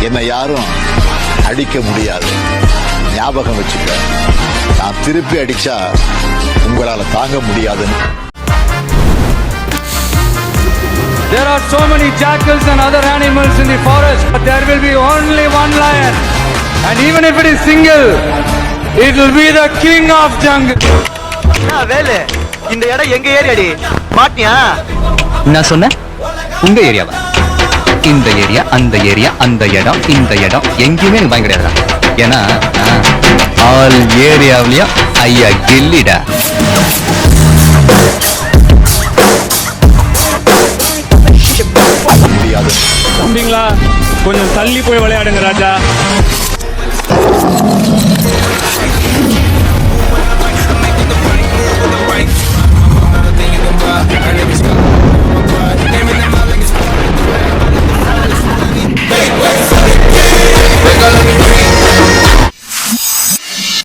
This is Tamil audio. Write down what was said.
என்னை யாரும் அடிக்க முடியாது. ஞாபகம் வச்சுக்க, நான் திருப்பி அடிச்சா உங்களால தாங்க முடியாதுன்னு. There are so many jackals and other animals in the forest, but there will be only one lion. And even if it is single, it will be the king of jungle. Velu, இந்த இடம் எங்க ஏரியாடி? மாட்டியா? நான் சொன்னேன் உங்க ஏரியாவா? இந்த ஏரியா, அந்த ஏரியா, அந்த இடம், இந்த இடம் எங்கேயுமே எனக்கு பயம் கிடையாதுடா. ஏன்னா ஆல் ஏரியாவிலையும் ஐயா கில்லிடா. முடியாது. தம்பிங்களா, கொஞ்சம் தள்ளி போய் விளையாடுங்க ராஜா. Hey,